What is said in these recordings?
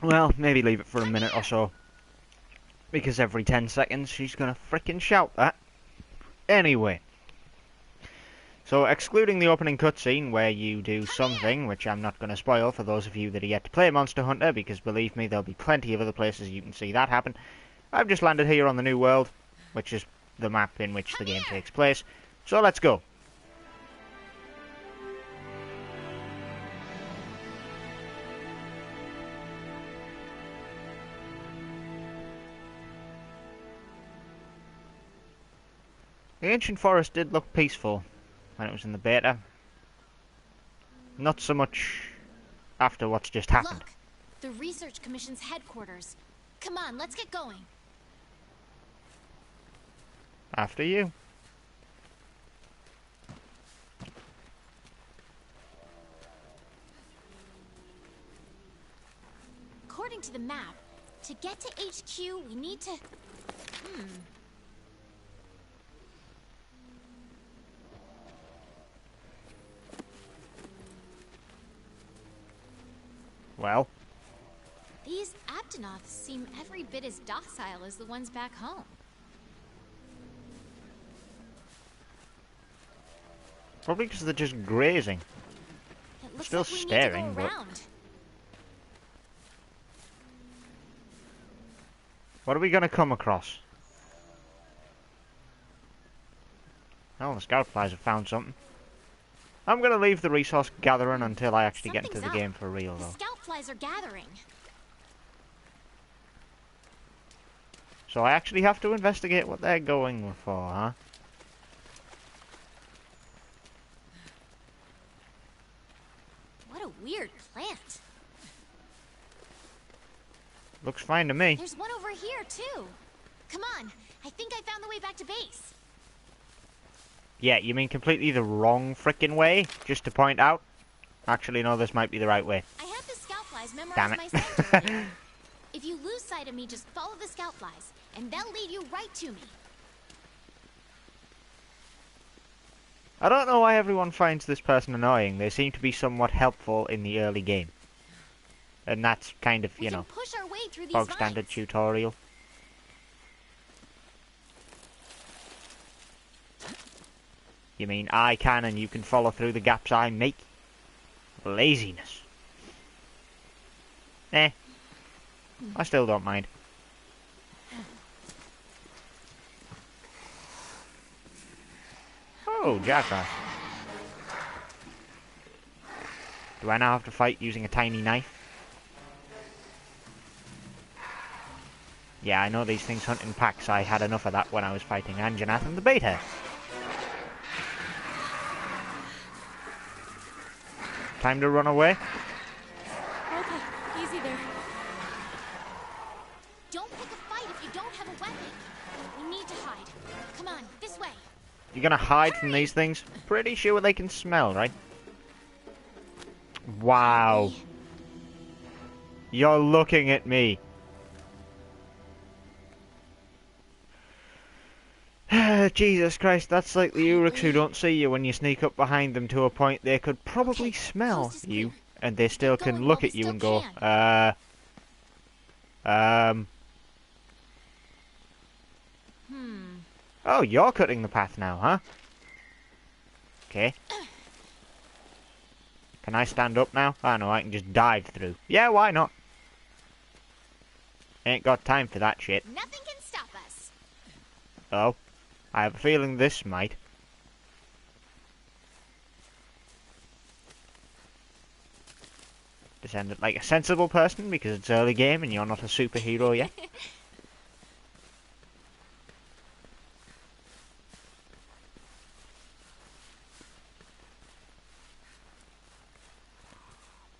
Well, maybe leave it for a minute or so. Because every 10 seconds she's gonna frickin' shout that. Anyway. So, excluding the opening cutscene where you do something, which I'm not going to spoil for those of you that are yet to play Monster Hunter, because believe me, there'll be plenty of other places you can see that happen. I've just landed here on the New World, which is the map in which the game takes place. So let's go. The ancient forest did look peaceful when it was in the beta. Not so much after what's just happened. Look, the Research Commission's headquarters. Come on, let's get going. After you. According to the map, to get to HQ, we need to... Well, These Aptonoths seem every bit as docile as the ones back home. probably because they're just grazing. It looks Still like we staring, need to go but... around. What are we going to come across? Oh, the scout flies have found something. I'm going to leave the resource gathering until I actually get into the Something's game for real, The though. scout flies are gathering. So I actually have to investigate what they're going for, huh? What a weird plant. Looks fine to me. There's one over here, too. Come on, I think I found the way back to base. Yeah, you mean completely the wrong frickin' way? Just to point out? Actually, no, this might be the right way. I have the scout flies Damn memorized it. myself. If you lose sight of me, just follow the scout flies, and they'll lead you right to me. I don't know why everyone finds this person annoying. They seem to be somewhat helpful in the early game. And that's kind of, We you can know, push our way through these bog standard vines. tutorial. You mean I can and you can follow through the gaps I make? Laziness. Eh. I still don't mind. Oh, Jackrass. Do I now have to fight using a tiny knife? Yeah, I know these things hunt in packs. I had enough of that when I was fighting Anjanath and the Beta. Time to run away? Okay, easy there. Don't pick a fight if you don't have a weapon. We need to hide. Come on, this way. You're gonna hide from these things? Pretty sure they can smell, right? Wow. You're looking at me. Jesus Christ, that's like the Uruks who don't see you when you sneak up behind them to a point they could probably smell coast is you, clear. and they still Keep can going look while at we you still and go, can. Oh, you're cutting the path now, huh? Okay. Can I stand up now? Oh no, I can just dive through. Yeah, why not? Ain't got time for that shit. Nothing can stop us. Oh. I have a feeling this might. Descend it like a sensible person because it's early game and you're not a superhero yet.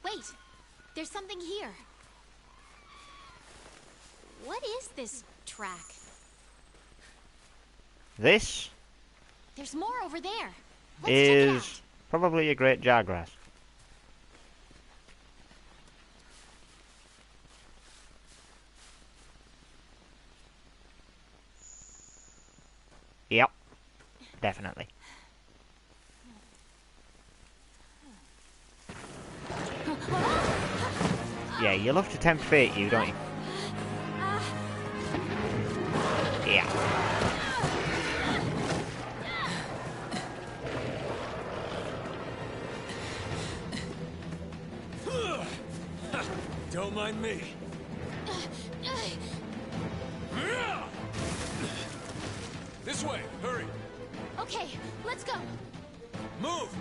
Wait, there's something here. What is this track? This There's more over there. Let's check it out. is probably a great Jargrass. Yep, definitely. Yeah, you love to tempt fate, you, don't you? Yeah. Don't mind me. This way, hurry. Okay, let's go. Move.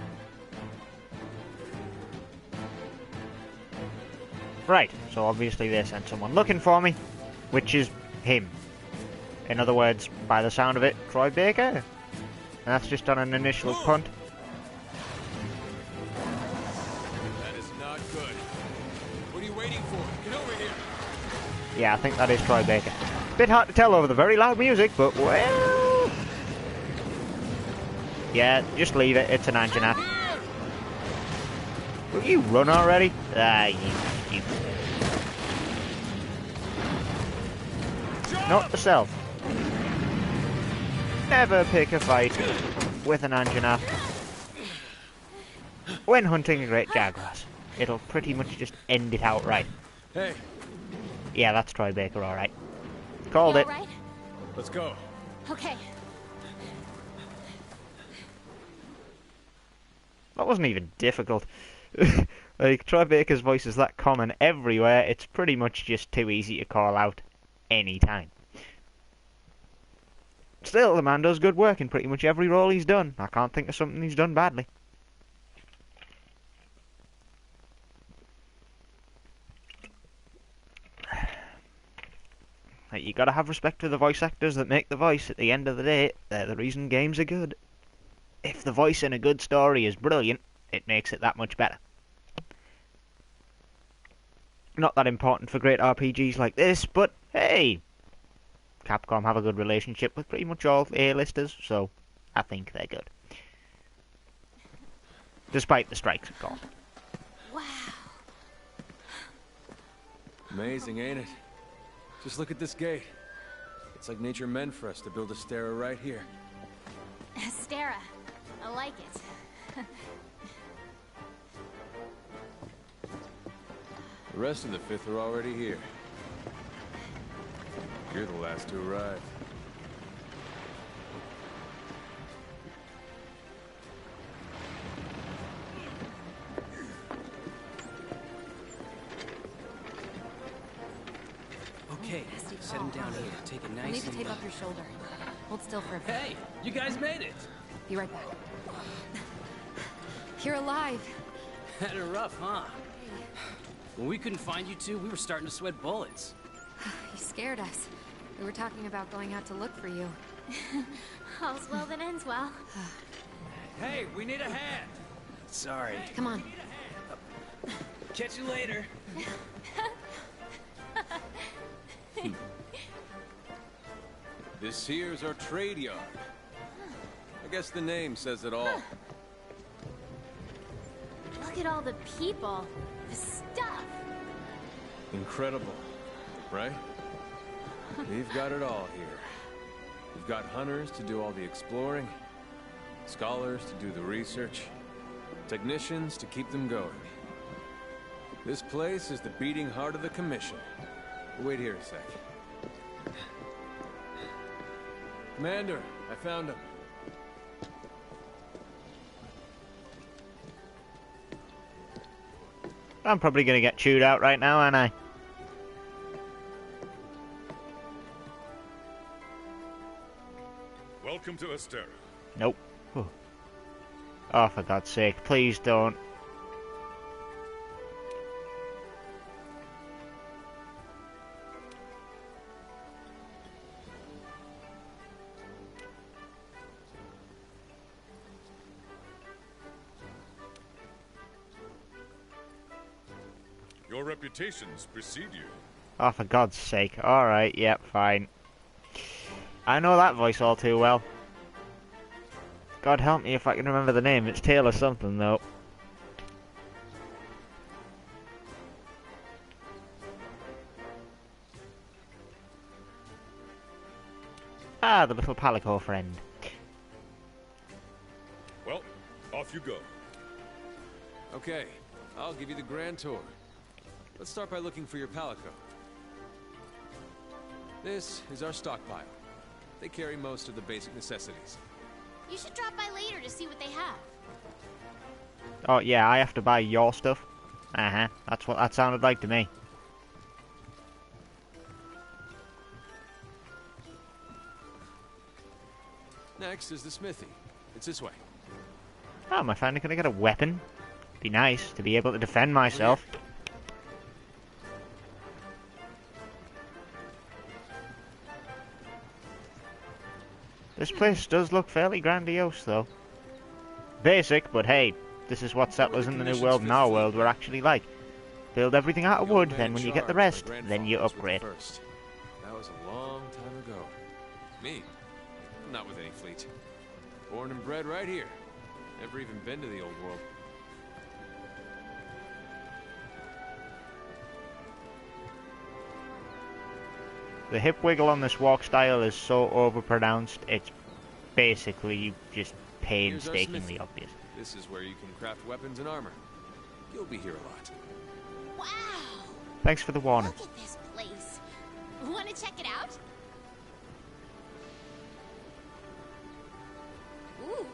Right, so obviously they sent someone looking for me, which is him. In other words, by the sound of it, Troy Baker. And that's just on an initial punt. That is not good. What are you waiting for? Get over here. Yeah, I think that is Troy Baker. Bit hard to tell over the very loud music, but well... Yeah, just leave it, it's an Anjanath. Will you run already? Ah, you stupid. Note to self. Never pick a fight with an Anjanath when hunting a great jaguars. It'll pretty much just end it outright. Hey, Yeah, that's Troy Baker, alright. Called You it. all right? let's go. Okay. That wasn't even difficult. Like, Troy Baker's voice is that common everywhere, it's pretty much just too easy to call out any time. Still, the man does good work in pretty much every role he's done. I can't think of something he's done badly. Like, you gotta have respect for the voice actors that make the voice. At the end of the day, they're the reason games are good. If the voice in a good story is brilliant, it makes it that much better. Not that important for great RPGs like this, but hey! Capcom have a good relationship with pretty much all A-listers, so I think they're good. Despite the strikes, of course. Wow. Amazing, ain't it? Just look at this gate. It's like nature meant for us to build a Stera right here. Stera. I like it. The rest of the Fifth are already here. You're the last to arrive. Okay, set him down here. Take it I'll need nice to and tape up your shoulder. Hold still for a bit. Hey, you guys made it. Be right back. You're alive. Had it rough, huh? When we couldn't find you two, we were starting to sweat bullets. You scared us. We were talking about going out to look for you. All's well that ends well. Hey, we need a hand. Sorry. Come on. Catch you later. This here's our trade yard. I guess the name says it all. Look at all the people. The stuff. Incredible, right? We've got it all here. We've got hunters to do all the exploring, scholars to do the research, technicians to keep them going. This place is the beating heart of the Commission. Wait here a sec. Commander, I found him. I'm probably gonna get chewed out right now, aren't I? Welcome to Astera. Nope. Oh, for God's sake, please don't. Your reputations precede you. Oh, for God's sake. Alright, yep, fine. I know that voice all too well. God help me if I can remember the name. It's Taylor something, though. Ah, the little Palico friend. Well, off you go. Okay, I'll give you the grand tour. let's start by looking for your Palico. This is our stockpile. They carry most of the basic necessities. You should drop by later to see what they have. Oh yeah, I have to buy your stuff. Uh-huh, that's what that sounded like to me. Next is the smithy. It's this way. Oh, am I finally gonna get a weapon? Be nice to be able to defend myself. This place does look fairly grandiose, though. Basic, but hey, this is what settlers in the New World and our world were actually like. Build everything out of wood, then when you get the rest, then you upgrade. First. That was a long time ago. Me? Not with any fleet. Born and bred right here. Never even been to the old world. The hip wiggle on this walk style is so overpronounced, it's basically just painstakingly obvious. This is where you can craft weapons and armor. You'll be here a lot. Wow! Thanks for the warning. Look at this place. Want to check it out? Ooh,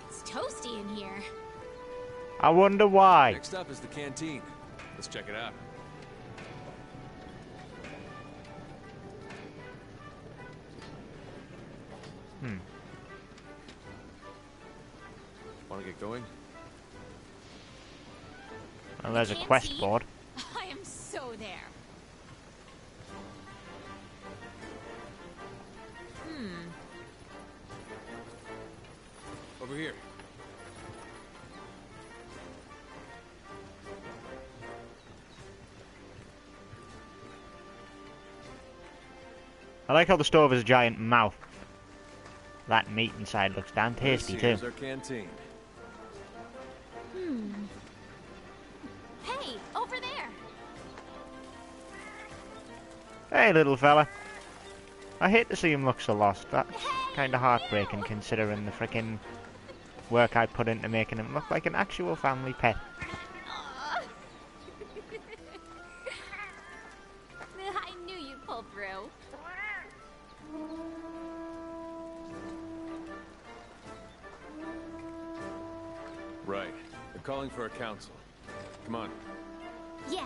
it's toasty in here. I wonder why. Next up is the canteen. Let's check it out. Want to get going? Well, there's a quest board. I am so there. Over here. I like how the stove has a giant mouth. That meat inside looks damn tasty too. Here's our canteen. Hey, over there. Hey, little fella. I hate to see him look so lost. That's kind of heartbreaking considering the frickin' work I put into making him look like an actual family pet. Aw. I knew you'd pull through. Right. They're calling for a council. Come on. Yeah.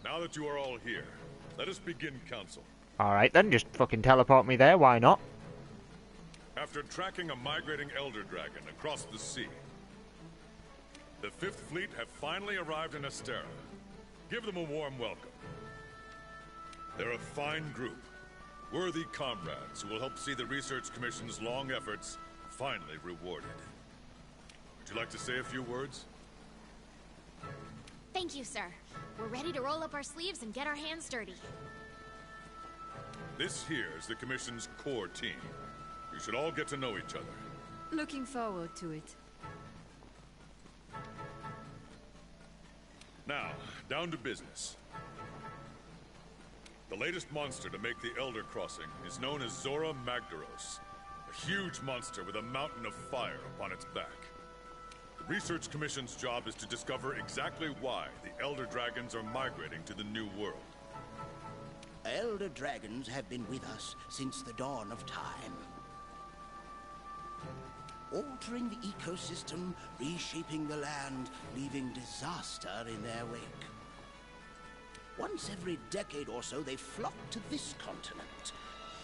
Now that you are all here, let us begin council. Alright then, just fucking teleport me there, why not? After tracking a migrating Elder Dragon across the sea, the Fifth Fleet have finally arrived in Astera. Give them a warm welcome. They're a fine group, worthy comrades who will help see the Research Commission's long efforts finally rewarded. Would you like to say a few words? Thank you, sir. We're ready to roll up our sleeves and get our hands dirty. This here is the Commission's core team. You should all get to know each other. Looking forward to it. Now, down to business. The latest monster to make the Elder Crossing is known as Zora Magdaros, a huge monster with a mountain of fire upon its back. The Research Commission's job is to discover exactly why the Elder Dragons are migrating to the New World. Elder Dragons have been with us since the dawn of time. Altering the ecosystem, reshaping the land, leaving disaster in their wake. Once every decade or so, they flock to this continent.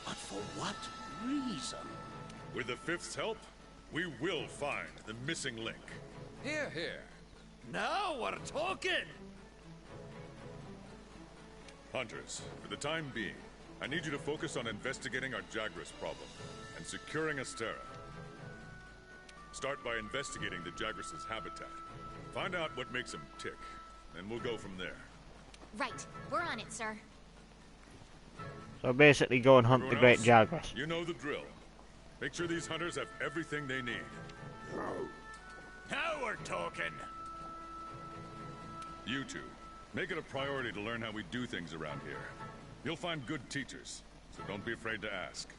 But for what reason? With the Fifth's help, we will find the missing link. Here, here. Now we're talking! Hunters, for the time being, I need you to focus on investigating our Jagras problem and securing Astera. Start by investigating the Jagras' habitat. Find out what makes them tick, and we'll go from there. Right. We're on it, sir. So basically go and hunt the Everyone Great else, Jagras. You know the drill. Make sure these hunters have everything they need. Now we're talking! You two, make it a priority to learn how we do things around here. You'll find good teachers, so don't be afraid to ask.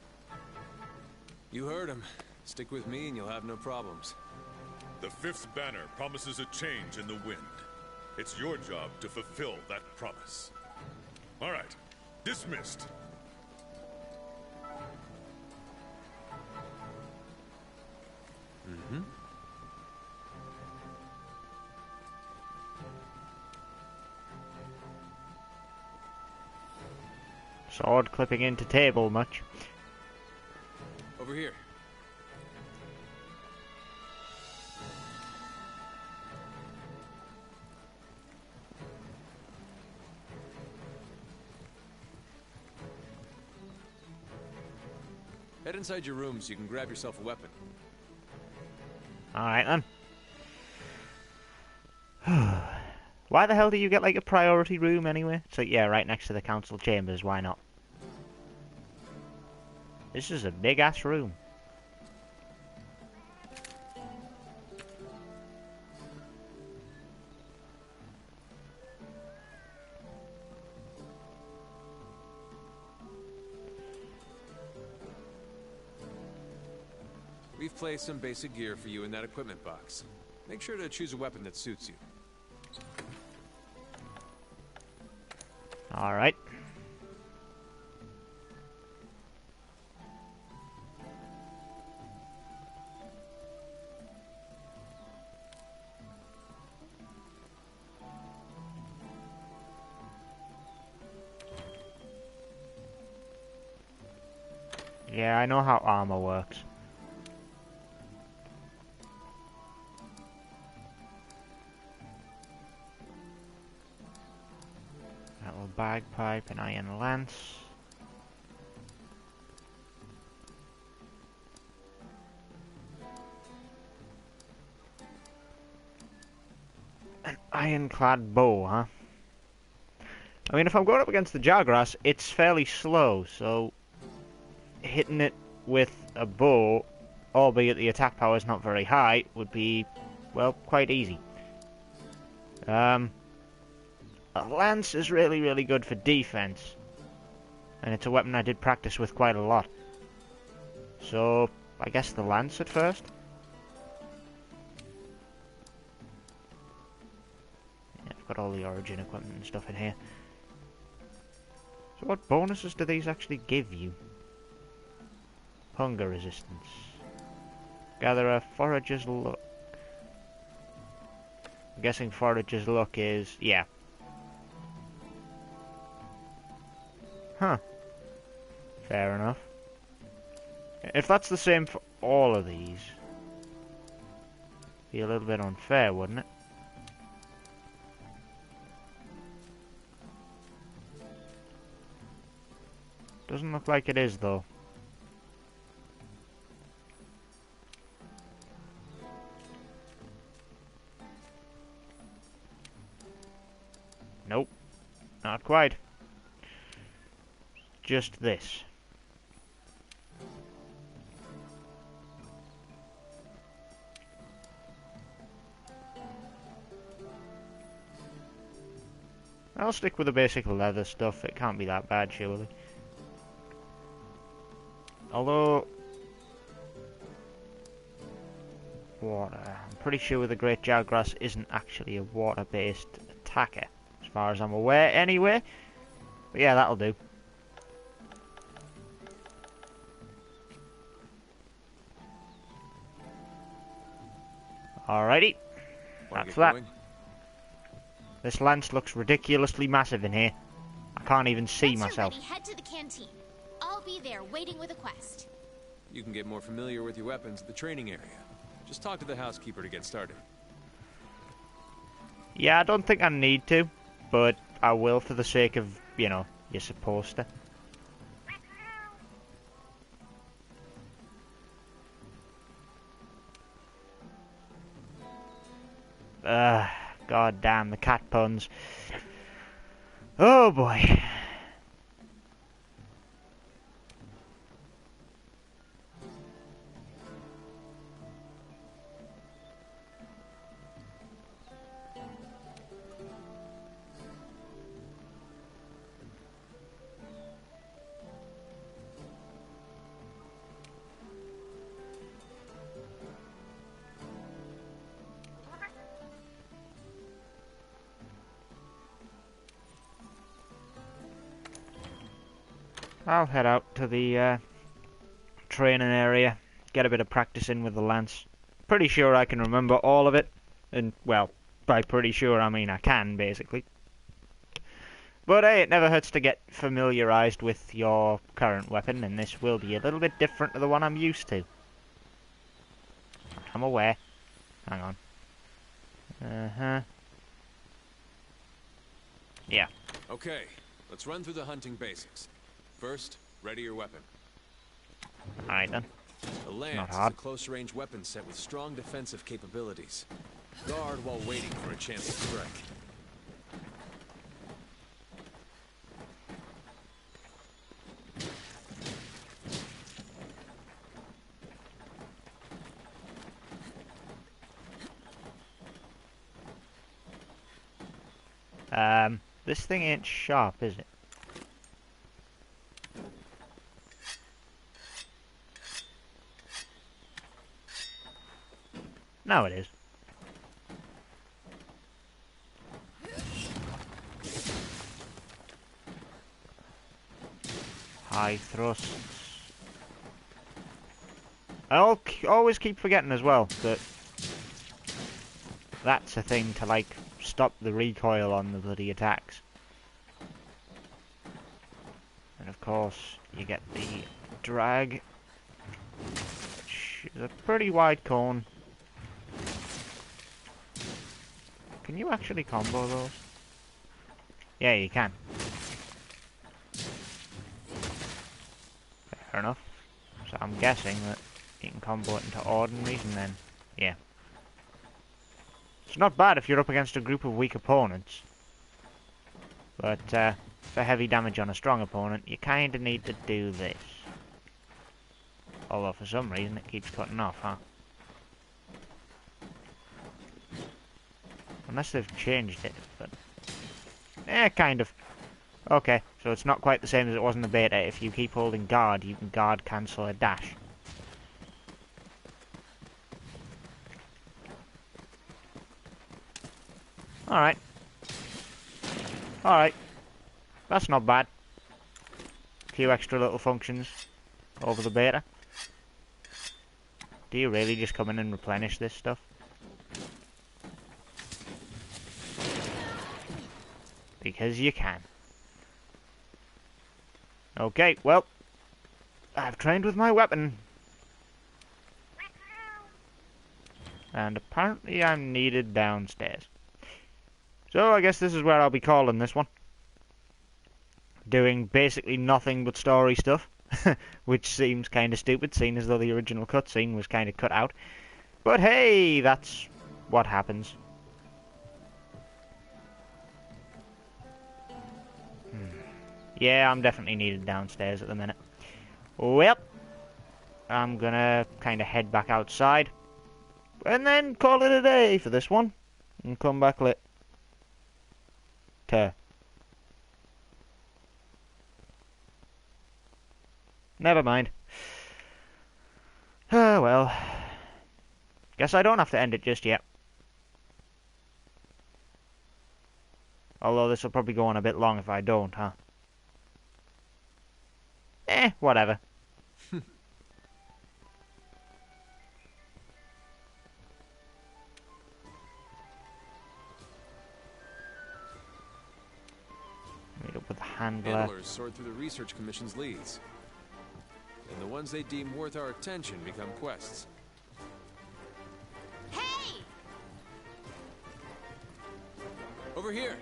You heard him. Stick with me and you'll have no problems. The Fifth's banner promises a change in the wind. It's your job to fulfill that promise. All right, dismissed. Mm-hmm. Sword clipping into table much. Over here. Head inside your room so you can grab yourself a weapon. Alright then. Why the hell do you get like a priority room anyway? It's like, yeah, right next to the council chambers, why not? This is a big ass room. We've placed some basic gear for you in that equipment box. Make sure to choose a weapon that suits you. Alright. Yeah, I know how armor works. Metal bagpipe and iron lance. An ironclad bow, huh? I mean, if I'm going up against the Jagras, it's fairly slow, so hitting it with a bow, albeit the attack power is not very high, would be, well, quite easy. A lance is really, really good for defense, and it's a weapon I did practice with quite a lot. So, I guess the lance at first. Yeah, I've got all the origin equipment and stuff in here. So what bonuses do these actually give you? Hunger resistance. Gather a forager's luck. I'm guessing forager's luck is... yeah. Huh. Fair enough. If that's the same for all of these, be a little bit unfair, wouldn't it? Doesn't look like it is, though. Nope. Not quite. Just this. I'll stick with the basic leather stuff. It can't be that bad, surely. Although... water. I'm pretty sure the Great Jagras isn't actually a water-based attacker. As far as I'm aware, anyway. But yeah, that'll do. Alrighty. That's that. Going? This lance looks ridiculously massive in here. I can't even see Once myself. you're ready, head to the canteen. I'll be there waiting with a quest. You can get more familiar with your weapons at the training area. Just talk to the housekeeper to get started. Yeah, I don't think I need to, but I will for the sake of, you know, you're supposed to. God damn, the cat puns. Oh boy. I'll head out to the training area, get a bit of practice in with the lance. Pretty sure I can remember all of it, and, well, by pretty sure I mean I can, basically. But hey, it never hurts to get familiarised with your current weapon, and this will be a little bit different to the one I'm used to. I'm aware. Hang on. Uh-huh. Yeah. Okay, let's run through the hunting basics. First, ready your weapon. Alright then. The lance is a close-range weapon set with strong defensive capabilities. Guard while waiting for a chance to strike. This thing ain't sharp, is it? No, it is. High thrusts. I'll always keep forgetting as well that that's a thing to, like, stop the recoil on the bloody attacks. And of course, you get the drag, which is a pretty wide cone. Can you actually combo those? Yeah, you can. Fair enough. So I'm guessing that you can combo it into ordinaries and then, yeah. It's not bad if you're up against a group of weak opponents. But for heavy damage on a strong opponent, you kind of need to do this. Although for some reason it keeps cutting off, huh? Unless they've changed it, but... kind of. Okay, so it's not quite the same as it was in the beta. If you keep holding guard, you can guard cancel a dash. Alright. Alright. That's not bad. A few extra little functions over the beta. Do you really just come in and replenish this stuff? Because you can. Okay, well, I've trained with my weapon. And apparently I'm needed downstairs. So I guess this is where I'll be calling this one. Doing basically nothing but story stuff. Which seems kind of stupid, seeing as though the original cutscene was kind of cut out. But hey, that's what happens. Yeah, I'm definitely needed downstairs at the minute. Well, I'm gonna kind of head back outside. And then call it a day for this one. And come back later. Never mind. Oh, well. Guess I don't have to end it just yet. Although this will probably go on a bit long if I don't, huh? Whatever. Meet up with the handler. Handlers sort through the research commission's leads. And the ones they deem worth our attention become quests. Hey! Over here!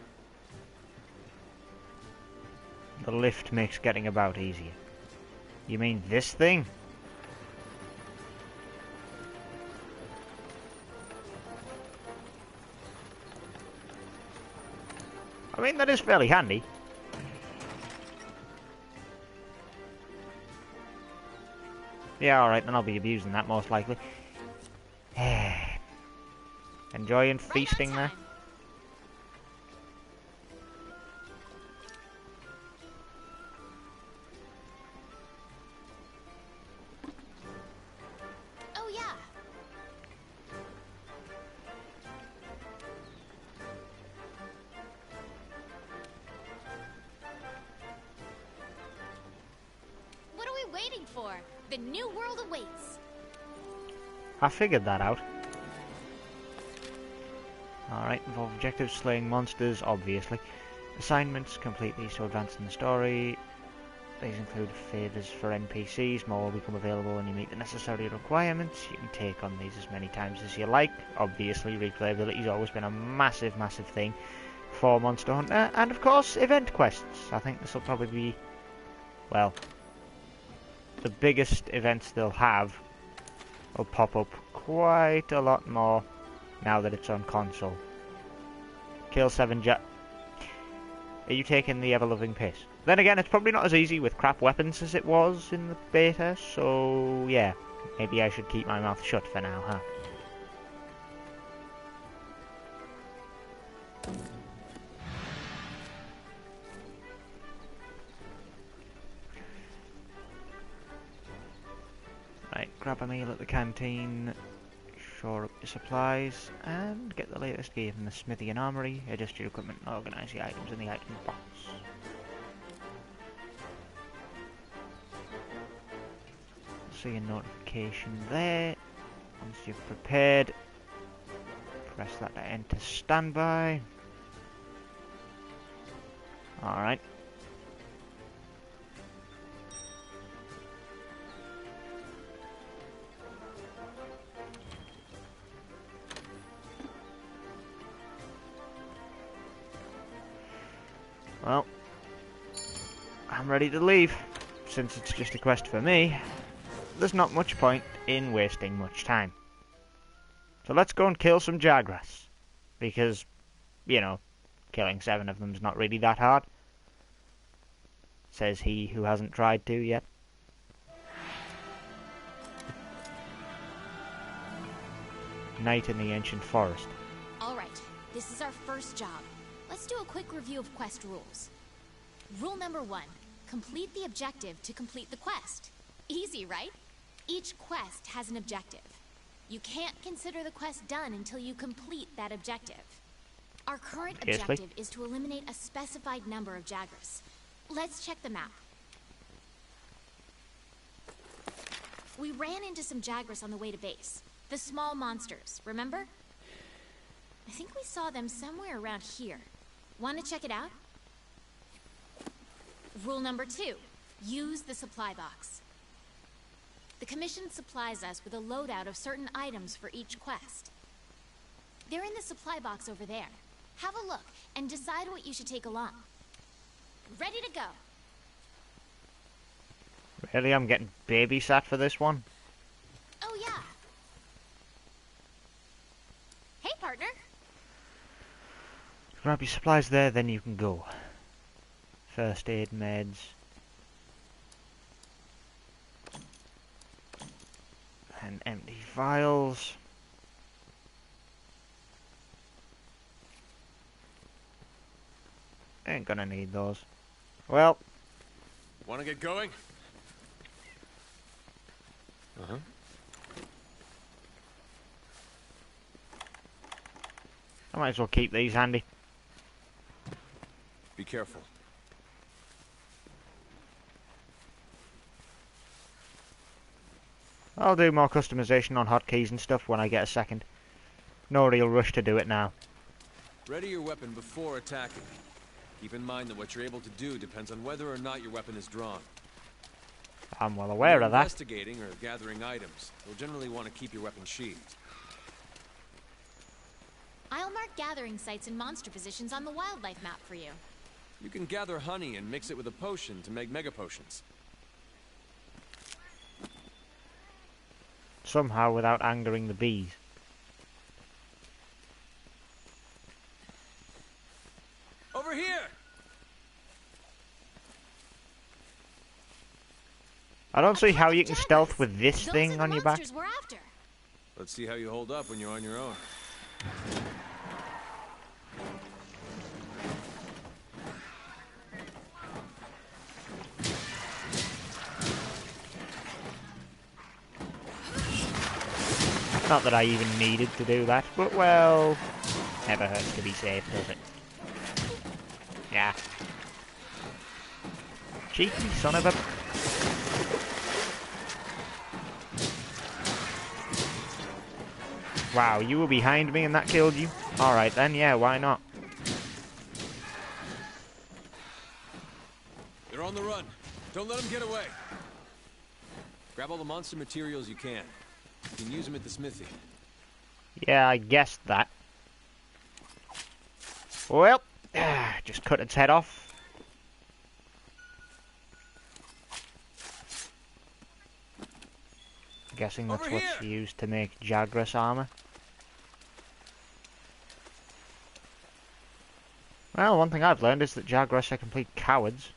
The lift makes getting about easier. You mean this thing? I mean, that is fairly handy. Yeah, alright, then I'll be abusing that most likely. Enjoying feasting there? Oh yeah. for. The new world awaits. I figured that out. Alright, involve objectives, slaying monsters, obviously. Assignments, complete these to advance in the story. These include favours for NPCs, more will become available when you meet the necessary requirements. You can take on these as many times as you like. Obviously, replayability has always been a massive, massive thing for Monster Hunter. And of course, event quests. I think this will probably be, well, the biggest events they'll have will pop up quite a lot more now that it's on console. Kill 7 Are you taking the ever-loving piss? Then again, it's probably not as easy with crap weapons as it was in the beta, so yeah, maybe I should keep my mouth shut for now, huh? Right, grab a meal at the canteen, shore up your supplies, and get the latest gear from the smithy and armory, adjust your equipment and organise the items in the item box. See a notification there. Once you've prepared, press that to enter standby. Alright. Well, I'm ready to leave. Since it's just a quest for me, there's not much point in wasting much time. So let's go and kill some Jagras. Because, you know, killing 7 of them's not really that hard. Says he who hasn't tried to yet. Night in the Ancient Forest. Alright, this is our first job. Let's do a quick review of quest rules. Rule number 1. Complete the objective to complete the quest. Easy, right? Each quest has an objective. You can't consider the quest done until you complete that objective. Our current objective is to eliminate a specified number of Jagras. Let's check the map. We ran into some Jagras on the way to base. The small monsters, remember? I think we saw them somewhere around here. Want to check it out? Rule number 2. Use the supply box. The Commission supplies us with a loadout of certain items for each quest. They're in the supply box over there. Have a look and decide what you should take along. Ready to go. Really? I'm getting babysat for this one? Oh yeah. Hey, partner. Grab your supplies there, then you can go. First aid meds. And empty vials. Ain't gonna need those. Well. Want to get going? Uh-huh. I might as well keep these handy. Be careful. I'll do more customization on hotkeys and stuff when I get a second. No real rush to do it now. Ready your weapon before attacking. Keep in mind that what you're able to do depends on whether or not your weapon is drawn. I'm well aware of that. Investigating or gathering items, you'll generally want to keep your weapon sheathed. I'll mark gathering sites and monster positions on the wildlife map for you. You can gather honey and mix it with a potion to make mega potions. Somehow without angering the bees. Over here! I don't see how you can stealth with this thing on your back. We're after. Let's see how you hold up when you're on your own. Not that I even needed to do that, but well, never hurts to be safe, does it? Yeah. Cheeky son of a... Wow, you were behind me and that killed you? Alright then, yeah, why not? They're on the run. Don't let them get away. Grab all the monster materials you can. You can use them at the smithy. Yeah, I guessed that. Well, just cut its head off. Guessing that's Over what's here. used to make Jagras armor. Well, one thing I've learned is that Jagras are complete cowards.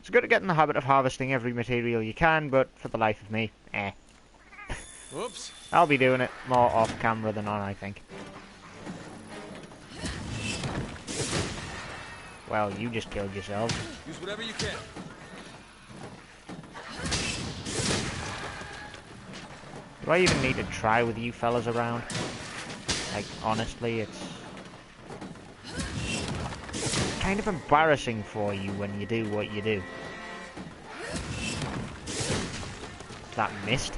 It's good to get in the habit of harvesting every material you can, but for the life of me, Whoops. I'll be doing it more off camera than on, I think. Well, you just killed yourself. Use whatever you can. Do I even need to try with you fellas around? Like, honestly, it's kind of embarrassing for you when you do what you do. That missed.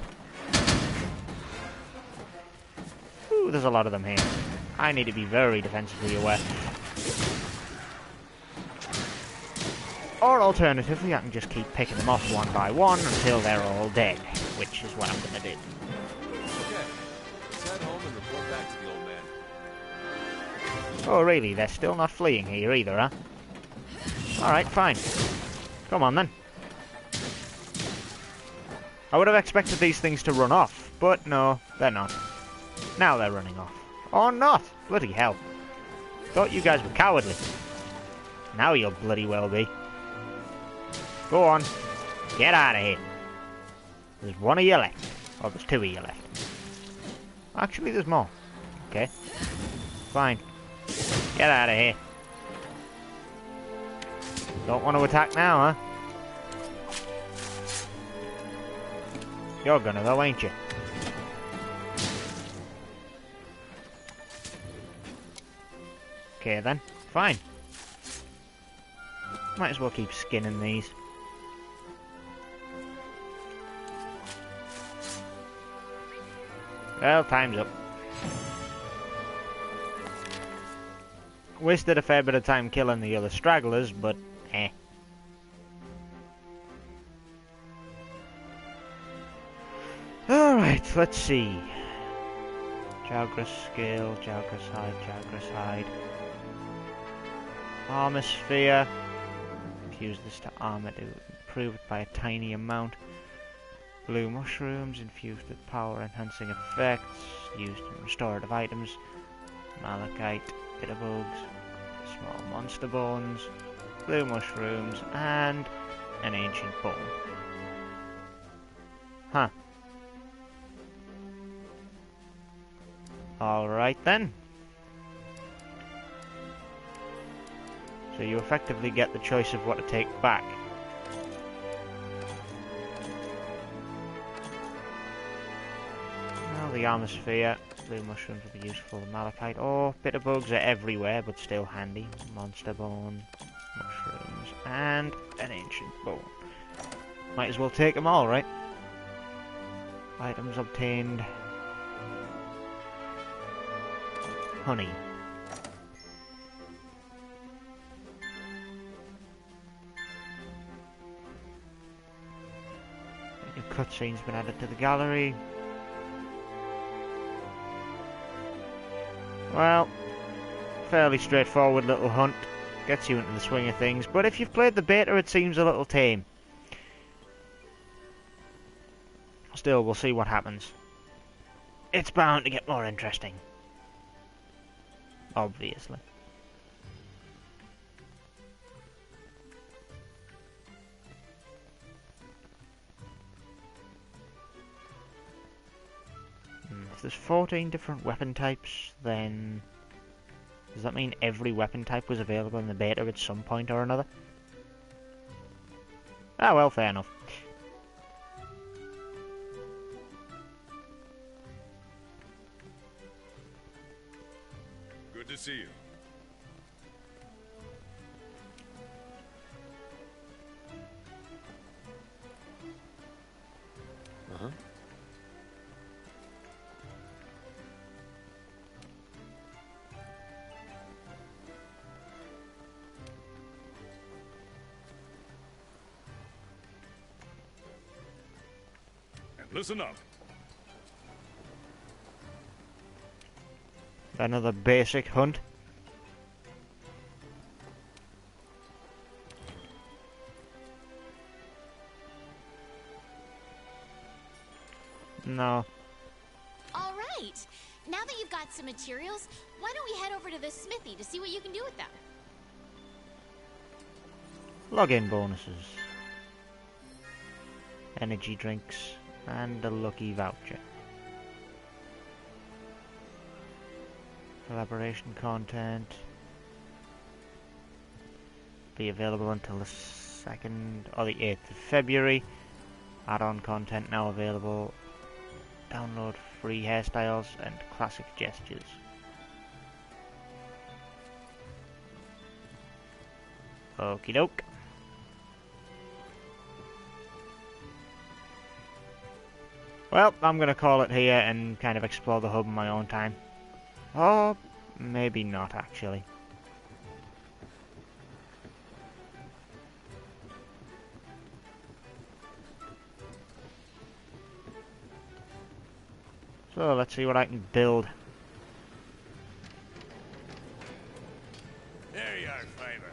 Ooh, there's a lot of them here. I need to be very defensively aware. Or alternatively, I can just keep picking them off one by one until they're all dead, which is what I'm gonna do. Okay. Let's head home and report back to the old man. Oh really, they're still not fleeing here either, huh? Alright, fine. Come on then. I would have expected these things to run off, but no, they're not. Now they're running off. Or not! Bloody hell. Thought you guys were cowardly. Now you'll bloody well be. Go on. Get out of here. There's one of you left. Or there's two of you left. Actually, there's more. Okay. Fine. Get out of here. Don't want to attack now, huh? You're gonna though, ain't you? Okay then. Fine. Might as well keep skinning these. Well, time's up. Wasted a fair bit of time killing the other stragglers, but eh. Alright, let's see. Jagras scale, Jagras hide, Jagras hide. Armor sphere. Use this to armor to improve it by a tiny amount. Blue mushrooms infused with power enhancing effects, used in restorative items. Malachite, bitterbugs, small monster bones, blue mushrooms, and an ancient bone. Huh. Alright then. So you effectively get the choice of what to take back. Well, the armor sphere, blue mushrooms will be useful, the malachite. Oh, bitterbugs are everywhere, but still handy. Monster bone, mushrooms, and an ancient bone. Might as well take them all, right? Items obtained. Honey. A new cutscene's been added to the gallery. Well, fairly straightforward little hunt. Gets you into the swing of things, but if you've played the beta it seems a little tame. Still, we'll see what happens. It's bound to get more interesting. Obviously. If there's 14 different weapon types, then does that mean every weapon type was available in the beta at some point or another? Ah well, fair enough. Good to see you. Listen up. Another basic hunt. No. All right. Now that you've got some materials, why don't we head over to the smithy to see what you can do with them? Login bonuses. Energy drinks. And a lucky voucher. Collaboration content. Be available until the 2nd or the 8th of February. Add-on content now available. Download free hairstyles and classic gestures. Okie doke. Well, I'm gonna call it here and kind of explore the hub in my own time. Or maybe not, actually. So let's see what I can build. There you are, Fiver.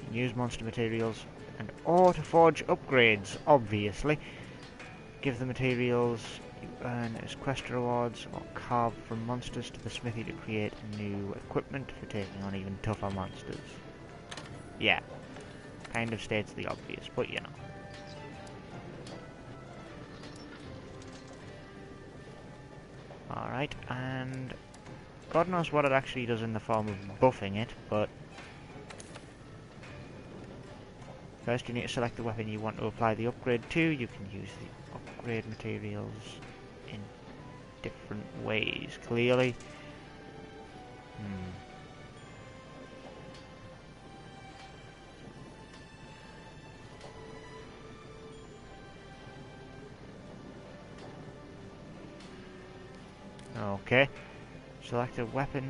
Use monster materials and ore to forge upgrades, obviously. Give the materials you earn as quest rewards or carve from monsters to the smithy to create new equipment for taking on even tougher monsters. Yeah, kind of states the obvious, but you know. Alright, and God knows what it actually does in the form of buffing it, but first you need to select the weapon you want to apply the upgrade to. You can use the upgrade materials in different ways, clearly. Okay, select a weapon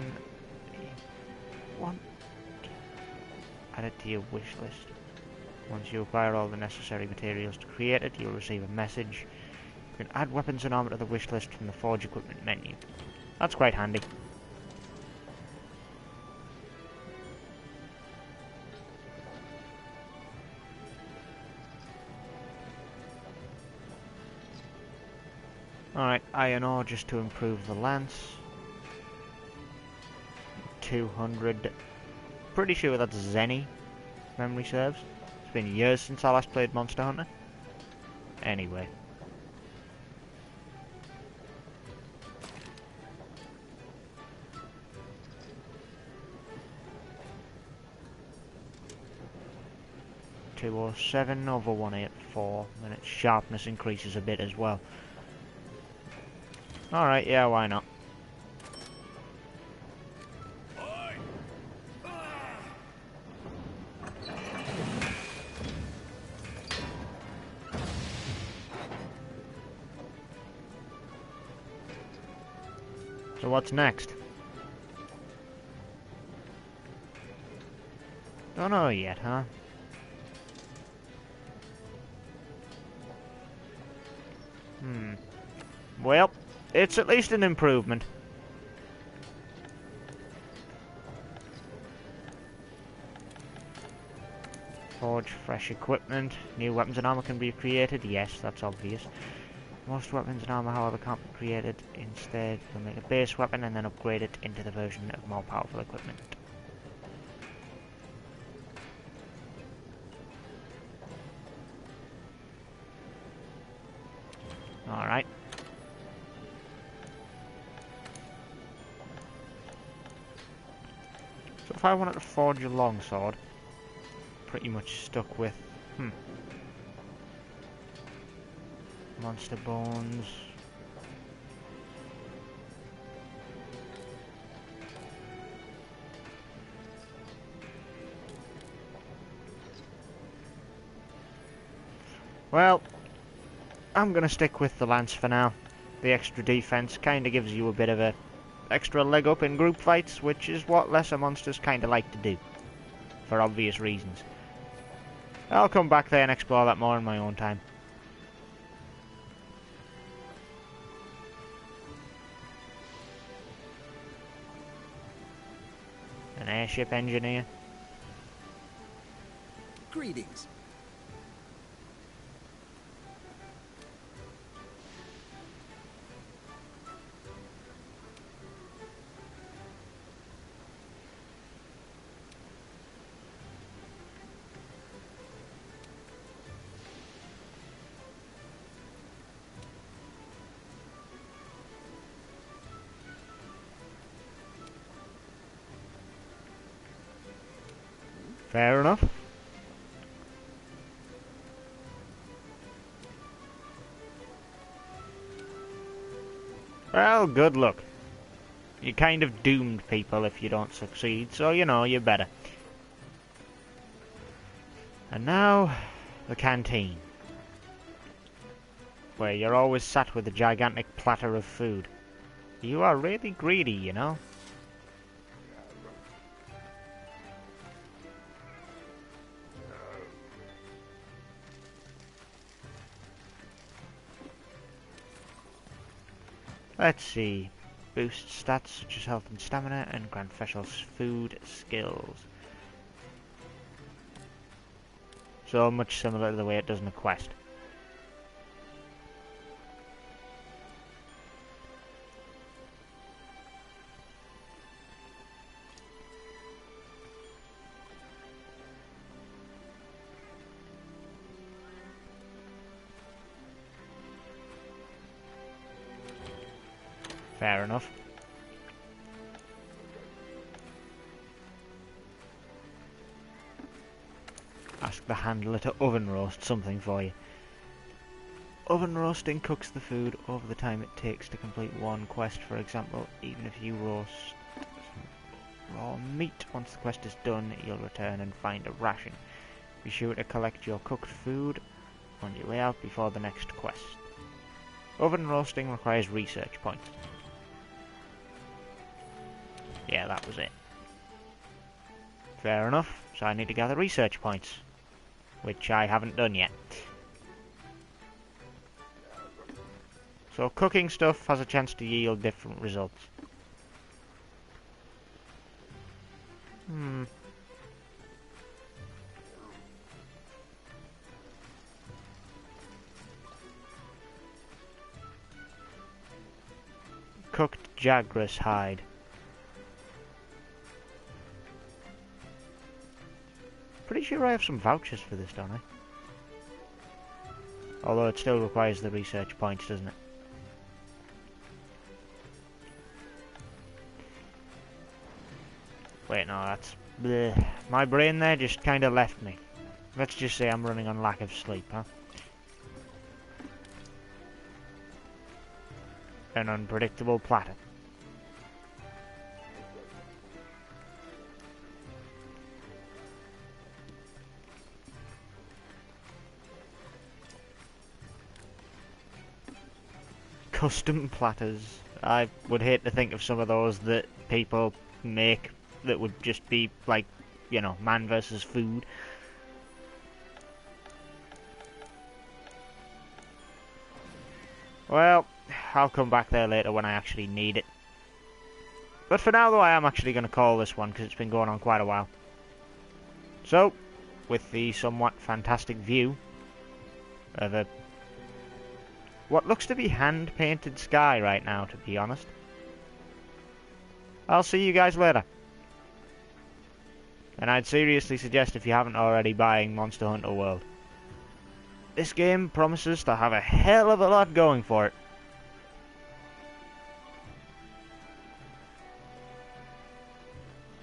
you want, add it to your wish list. Once you acquire all the necessary materials to create it, you'll receive a message. You can add weapons and armor to the wish list from the Forge Equipment menu. That's quite handy. Alright, iron ore just to improve the lance. 200. Pretty sure that's Zenny, if memory serves. It's been years since I last played Monster Hunter. Anyway. .207 over 184, and its sharpness increases a bit as well. Alright, yeah, why not? So what's next? Don't know yet, huh? Well, it's at least an improvement. Forge fresh equipment. New weapons and armor can be created. Yes, that's obvious. Most weapons and armor, however, can't be created. Instead, you'll make a base weapon and then upgrade it into the version of more powerful equipment. Alright. So if I wanted to forge a longsword, pretty much stuck with monster bones. Well, I'm gonna stick with the lance for now. The extra defense kinda gives you a bit of a extra leg up in group fights, which is what lesser monsters kinda like to do, for obvious reasons. I'll come back there and explore that more in my own time. An airship engineer. Greetings. Fair enough. Well, good luck. You're kind of doomed, people, if you don't succeed, so you know you're better. And now, the canteen. Where you're always sat with a gigantic platter of food. You are really greedy, you know. Let's see. Boost stats such as health and stamina, and grant specials food skills. So much similar to the way it does in a quest. Fair enough. Ask the handler to oven roast something for you. Oven roasting cooks the food over the time it takes to complete one quest, for example. Even if you roast some raw meat, once the quest is done, you'll return and find a ration. Be sure to collect your cooked food on your way out before the next quest. Oven roasting requires research points. Yeah, that was it. Fair enough, so I need to gather research points, which I haven't done yet. So cooking stuff has a chance to yield different results. Cooked Jagras hide. Pretty sure I have some vouchers for this, don't I? Although it still requires the research points, doesn't it? Wait, no, that's... bleh. My brain there just kind of left me. Let's just say I'm running on lack of sleep, huh? An unpredictable platter. Custom platters. I would hate to think of some of those that people make that would just be like, you know, man versus food. Well, I'll come back there later when I actually need it. But for now though, I am actually going to call this one because it's been going on quite a while. So, with the somewhat fantastic view of a what looks to be hand-painted sky right now, to be honest. I'll see you guys later. And I'd seriously suggest, if you haven't already, buying Monster Hunter World. This game promises to have a hell of a lot going for it.